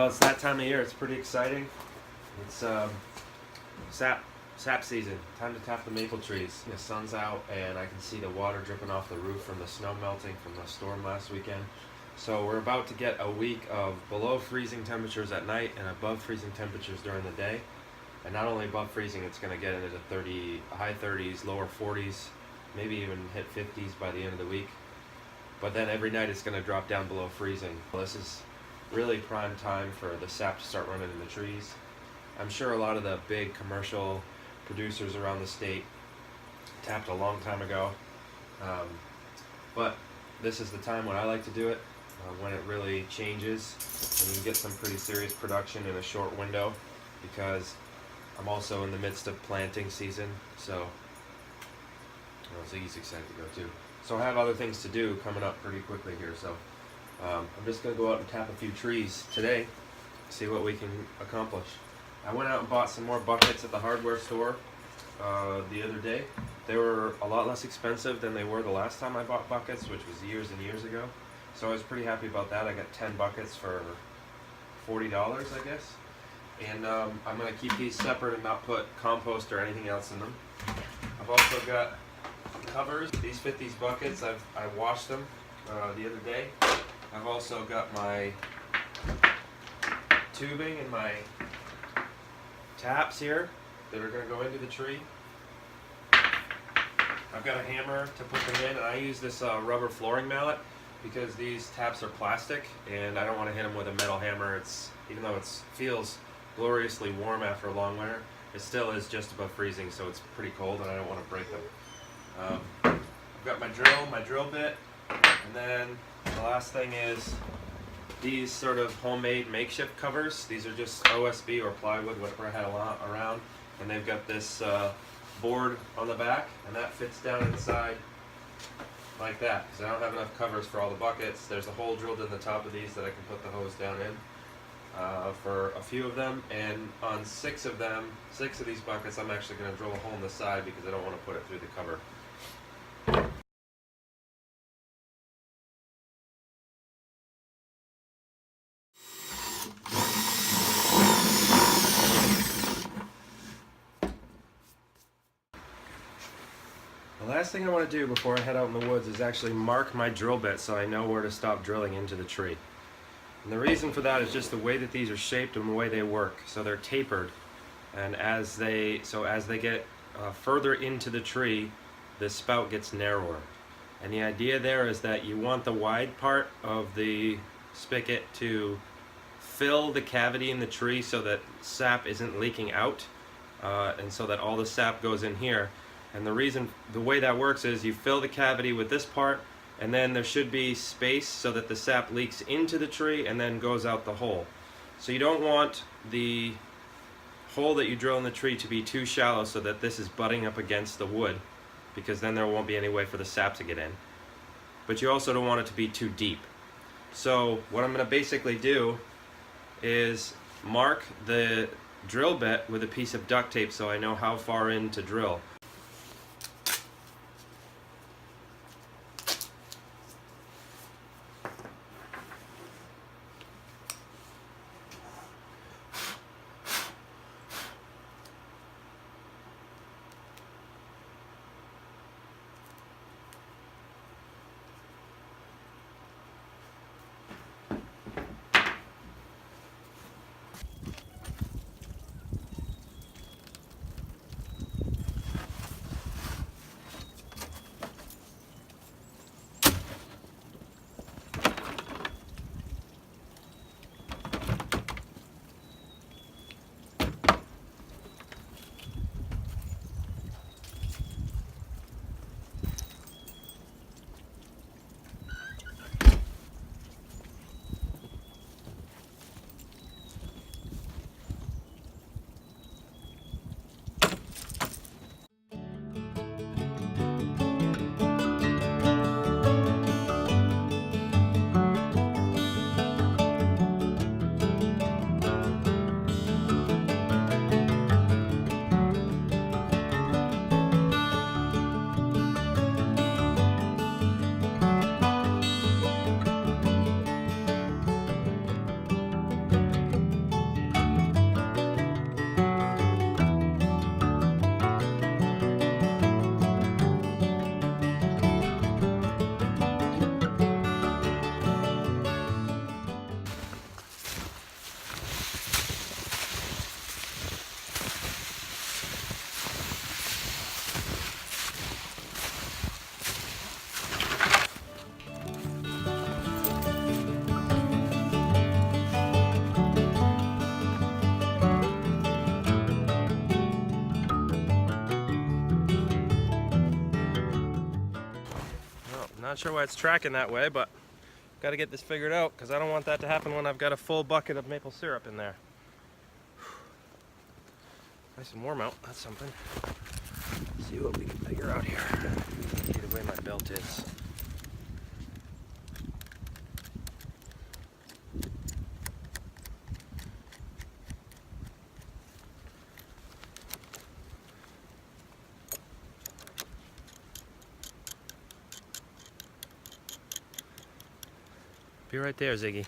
Well, it's that time of year. It's pretty exciting. It's sap season. Time to tap the maple trees. The sun's out, and I can see the water dripping off the roof from the snow melting from the storm last weekend. So we're about to get a week of below freezing temperatures at night and above freezing temperatures during the day. And not only above freezing, it's going to get into the high 30s, lower 40s, maybe even hit 50s by the end of the week. But then every night it's going to drop down below freezing. Well, this is really prime time for the sap to start running in the trees. I'm sure a lot of the big commercial producers around the state tapped a long time ago. But this is the time when I like to do it, when it really changes and you can get some pretty serious production in a short window, because I'm also in the midst of planting season, so Ziggy's excited to go too. So I have other things to do coming up pretty quickly here, so I'm just going to go out and tap a few trees today, see what we can accomplish. I went out and bought some more buckets at the hardware store the other day. They were a lot less expensive than they were the last time I bought buckets, which was years and years ago. So I was pretty happy about that. I got 10 buckets for $40, I guess. And I'm going to keep these separate and not put compost or anything else in them. I've also got covers. These fit these buckets. I washed them the other day. I've also got my tubing and my taps here that are going to go into the tree. I've got a hammer to put them in, and I use this rubber flooring mallet because these taps are plastic and I don't want to hit them with a metal hammer. Even though it feels gloriously warm after a long winter, it still is just above freezing, so it's pretty cold and I don't want to break them. I've got my drill bit, and then the last thing is these sort of homemade makeshift covers. These are just OSB or plywood, whatever I had around, and they've got this board on the back, and that fits down inside like that, because I don't have enough covers for all the buckets. There's a hole drilled in the top of these that I can put the hose down in for a few of them, and on six of these buckets, I'm actually going to drill a hole in the side because I don't want to put it through the cover. The last thing I want to do before I head out in the woods is actually mark my drill bit so I know where to stop drilling into the tree. And the reason for that is just the way that these are shaped and the way they work. So they're tapered, and as they get further into the tree, the spout gets narrower. And the idea there is that you want the wide part of the spigot to fill the cavity in the tree so that sap isn't leaking out, and so that all the sap goes in here. And the way that works is you fill the cavity with this part, and then there should be space so that the sap leaks into the tree and then goes out the hole. So you don't want the hole that you drill in the tree to be too shallow so that this is butting up against the wood, because then there won't be any way for the sap to get in. But you also don't want it to be too deep. So what I'm going to basically do is mark the drill bit with a piece of duct tape so I know how far in to drill. Not sure why it's tracking that way, but got to get this figured out because I don't want that to happen when I've got a full bucket of maple syrup in there. Nice and warm out, that's something. Let's see what we can figure out here. See the way my belt is. Be right there, Ziggy.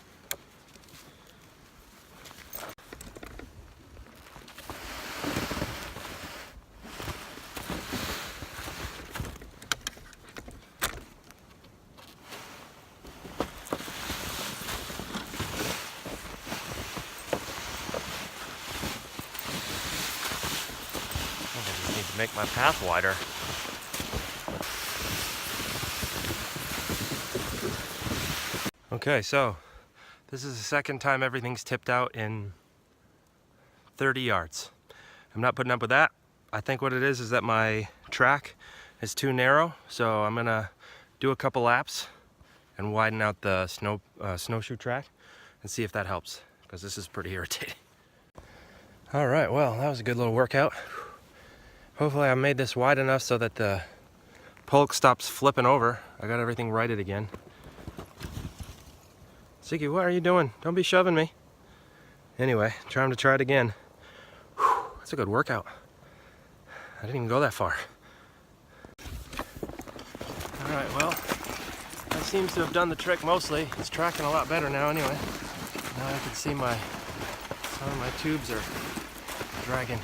Make my path wider. Okay, so this is the second time everything's tipped out in 30 yards. I'm not putting up with that. I think what it is that my track is too narrow, so I'm gonna do a couple laps and widen out the snowshoe track and see if that helps, because this is pretty irritating. All right, well, that was a good little workout. Hopefully I made this wide enough so that the pulk stops flipping over. I got everything righted again. Ziggy, what are you doing? Don't be shoving me. Anyway, trying to try it again. Whew, that's a good workout. I didn't even go that far. All right, well, that seems to have done the trick mostly. It's tracking a lot better now anyway. Now I can see some of my tubes are dragging.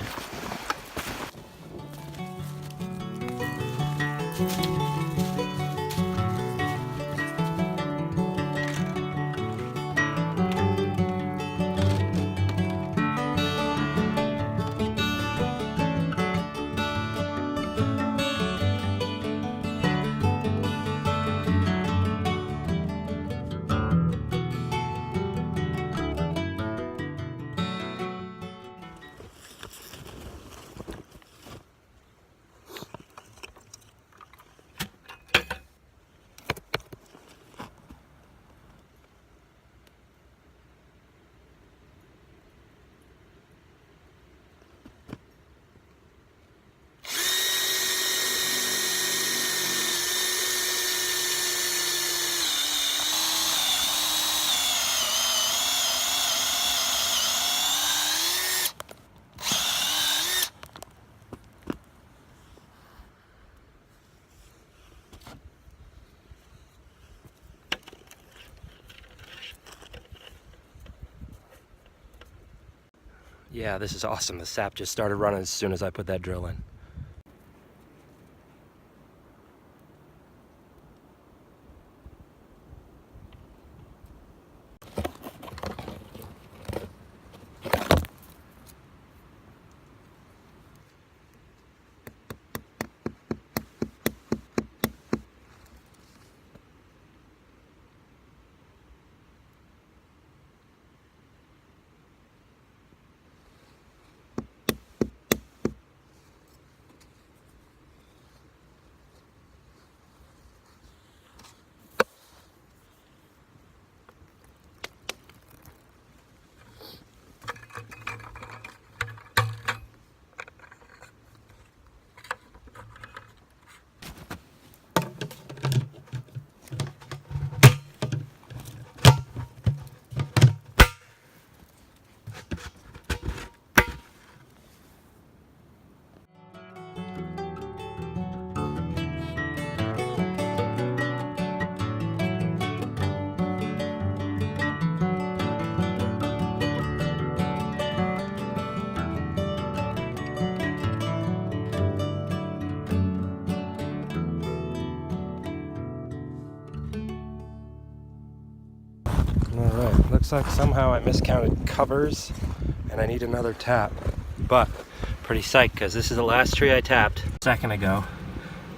Yeah, this is awesome. The sap just started running as soon as I put that drill in. Alright, looks like somehow I miscounted covers and I need another tap. But pretty psyched because this is the last tree I tapped a second ago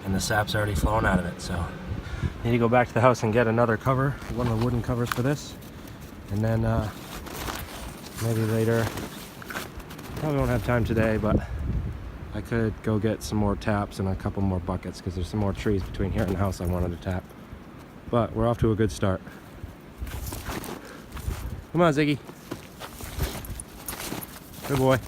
and the sap's already flowing out of it. So I need to go back to the house and get another cover, one of the wooden covers for this. And then maybe later, probably won't have time today, but I could go get some more taps and a couple more buckets because there's some more trees between here and the house I wanted to tap. but we're off to a good start. Come on, Ziggy. Good boy.